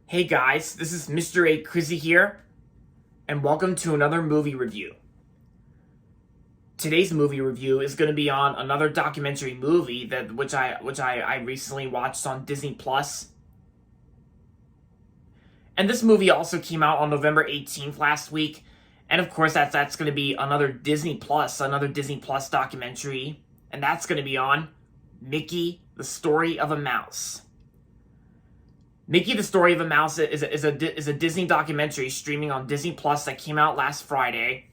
Hey guys, this is Mr. A. Crizzy here, and welcome to another movie review. Today's movie review is going to be on another documentary movie which I recently watched on Disney Plus. And this movie also came out on November 18th last week, and of course that's going to be another Disney Plus documentary, and that's going to be on Mickey: The Story of a Mouse. Mickey: The Story of a Mouse is a Disney documentary streaming on Disney Plus that came out last Friday.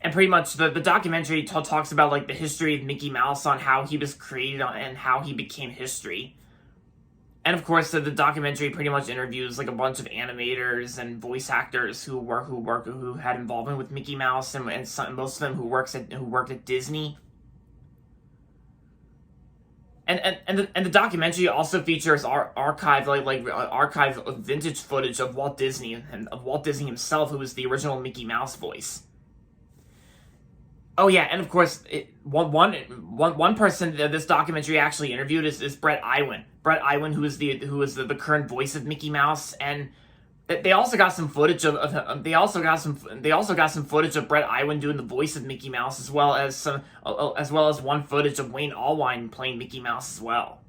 And pretty much the documentary talks about like the history of Mickey Mouse, on how he was created and how he became history. And of course the documentary pretty much interviews like a bunch of animators and voice actors who had involvement with Mickey Mouse, and most of them who worked at Disney. And the documentary also features archived vintage footage of Walt Disney himself, who was the original Mickey Mouse voice. Oh yeah, and of course, one person that this documentary actually interviewed is Brett Iwan. Brett Iwan, who is the current voice of Mickey Mouse, and they also got some footage of footage of Brett Iwan doing the voice of Mickey Mouse, as well as one footage of Wayne Allwine playing Mickey Mouse as well.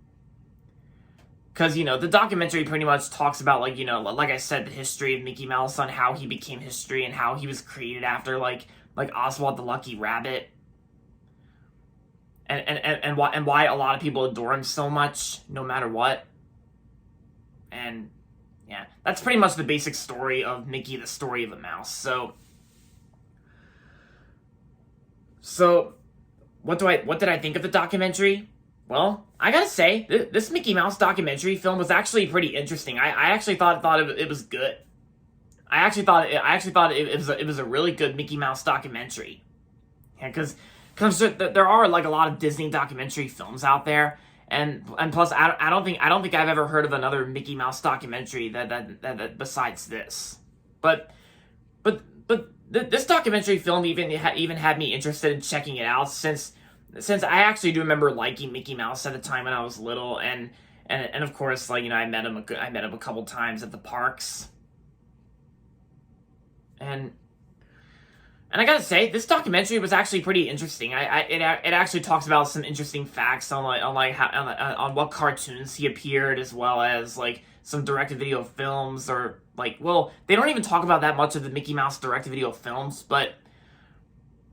Because the documentary pretty much talks about like I said, the history of Mickey Mouse, on how he became history and how he was created after like Oswald the Lucky Rabbit, and why a lot of people adore him so much no matter what. And yeah, that's pretty much the basic story of Mickey: The Story of a Mouse. So what did I think of the documentary? Well, I gotta say, this Mickey Mouse documentary film was actually pretty interesting. I actually thought it was good. I actually thought it was a really good Mickey Mouse documentary. Yeah, because there are like a lot of Disney documentary films out there, and plus I don't think I've ever heard of another Mickey Mouse documentary that besides this. But this documentary film even had me interested in checking it out, since I actually do remember liking Mickey Mouse at the time when I was little, and of course, like I met him a couple times at the parks. And I gotta say, this documentary was actually pretty interesting. It actually talks about some interesting facts on what cartoons he appeared, as well as like some direct-to-video films, or they don't even talk about that much of the Mickey Mouse direct-to-video films, but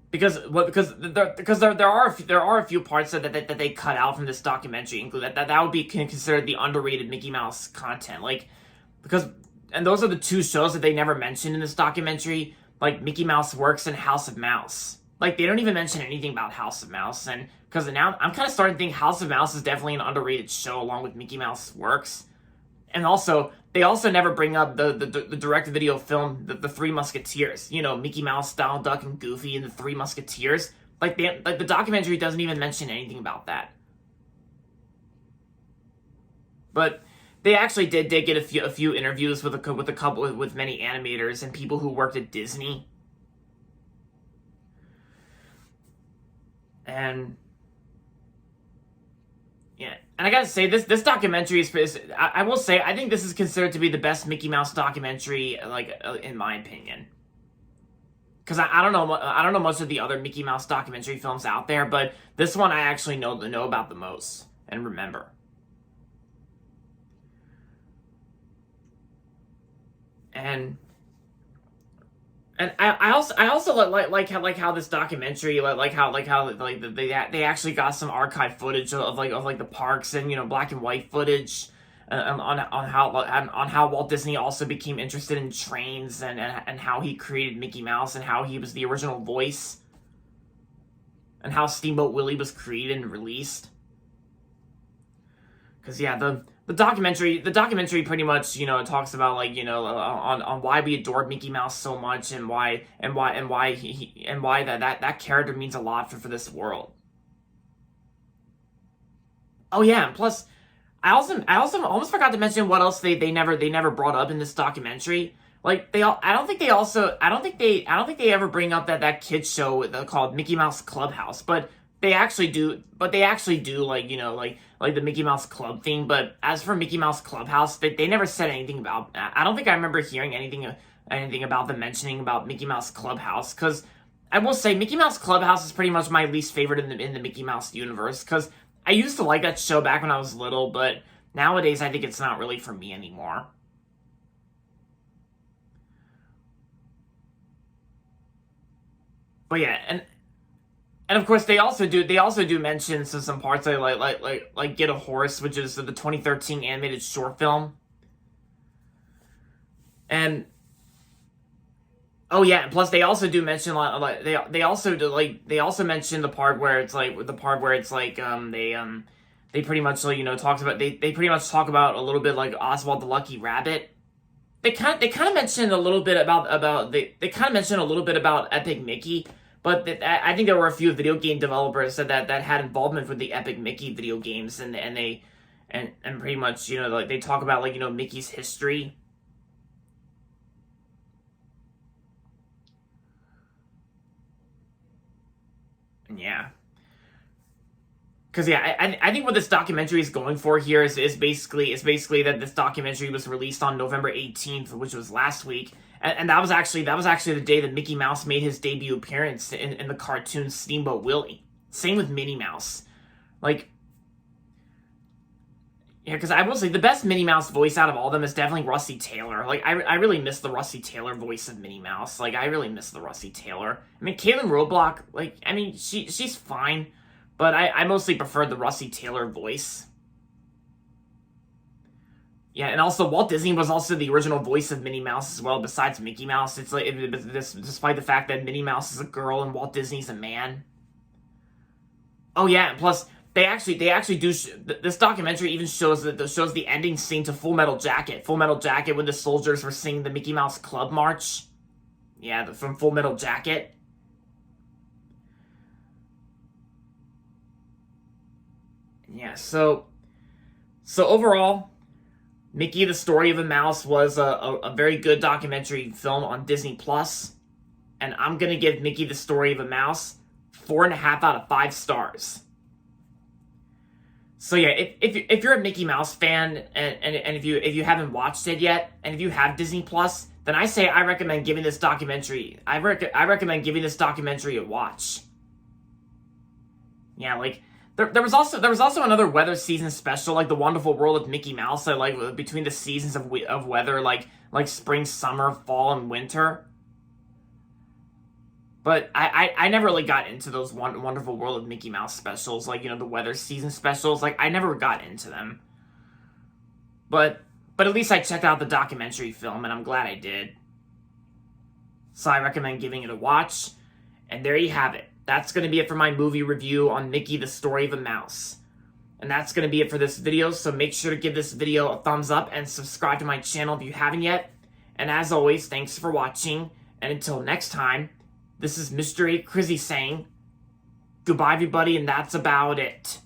because there are a few parts that they cut out from this documentary, include that would be considered the underrated Mickey Mouse content, and those are the two shows that they never mentioned in this documentary, like Mickey Mouse Works and House of Mouse. Like, they don't even mention anything about House of Mouse, and because now I'm kind of starting to think House of Mouse is definitely an underrated show, along with Mickey Mouse Works. And also, they also never bring up the direct-to-video film, the Three Musketeers. Mickey Mouse, Donald Duck, and Goofy, and the Three Musketeers. The documentary doesn't even mention anything about that. But they actually did get a few interviews with many animators and people who worked at Disney. And yeah, and I gotta say, this documentary is I will say, I think this is considered to be the best Mickey Mouse documentary, in my opinion. Because I don't know most of the other Mickey Mouse documentary films out there, but this one I actually know about the most and remember. And I also like how this documentary they actually got some archive footage of the parks, and black and white footage on how Walt Disney also became interested in trains, and how he created Mickey Mouse, and how he was the original voice, and how Steamboat Willie was created and released. Because yeah, the documentary pretty much talks about on why we adored Mickey Mouse so much, and why that character means a lot for this world. Oh yeah, and plus I also almost forgot to mention what else they never brought up in this documentary. I don't think they ever bring up that kids show called Mickey Mouse Clubhouse, but they actually do, like, you know, like the Mickey Mouse Club thing. But as for Mickey Mouse Clubhouse, they never said anything about. I don't think I remember hearing anything about them mentioning about Mickey Mouse Clubhouse. Because I will say Mickey Mouse Clubhouse is pretty much my least favorite in the Mickey Mouse universe. Because I used to like that show back when I was little, but nowadays I think it's not really for me anymore. But yeah, and of course they also do mention some parts like Get a Horse, which is the 2013 animated short film. And oh yeah, and plus they also do mention like they also mention the part where it's like they pretty much, like, you know, talks about they pretty much talk about a little bit like Oswald the Lucky Rabbit. They kind of mentioned a little bit about they kind of mentioned a little bit about Epic Mickey, but I think there were a few video game developers that had involvement with the Epic Mickey video games, and they and pretty much, you know, like they talk about, like, you know, Mickey's history. And yeah. Because yeah, I think what this documentary is going for here is basically that this documentary was released on November 18th, which was last week, and that was actually the day that Mickey Mouse made his debut appearance in the cartoon Steamboat Willie. Same with Minnie Mouse, like, yeah, because I will say the best Minnie Mouse voice out of all of them is definitely Rusty Taylor. Like, I really miss the Rusty Taylor voice of Minnie Mouse. Like, I really miss the Rusty Taylor. I mean, Kaylin Roadblock, like, I mean, she's fine. But I mostly preferred the Rusty Taylor voice. Yeah, and also Walt Disney was also the original voice of Minnie Mouse as well, besides Mickey Mouse. It's like, despite the fact that Minnie Mouse is a girl and Walt Disney's a man. Oh yeah, and plus they actually do. This documentary even shows the ending scene to Full Metal Jacket. Full Metal Jacket, when the soldiers were singing the Mickey Mouse Club March. Yeah, from Full Metal Jacket. Yeah, so overall, Mickey: The Story of a Mouse was a very good documentary film on Disney Plus, and I'm gonna give Mickey: The Story of a Mouse 4.5 out of 5 stars. So yeah, if you're a Mickey Mouse fan, and if you haven't watched it yet, and if you have Disney Plus, then I recommend giving this documentary. I recommend giving this documentary a watch. Yeah, like. There was also another weather season special, like The Wonderful World of Mickey Mouse, like between the seasons of weather, like spring, summer, fall, and winter. But I never really got into those Wonderful World of Mickey Mouse specials, like, you know, the weather season specials. Like, I never got into them. But at least I checked out the documentary film, and I'm glad I did. So I recommend giving it a watch. And there you have it. That's going to be it for my movie review on Mickey: The Story of a Mouse. And that's going to be it for this video, so make sure to give this video a thumbs up and subscribe to my channel if you haven't yet. And as always, thanks for watching, and until next time, this is Mr. A. Crizzy saying, goodbye everybody, and that's about it.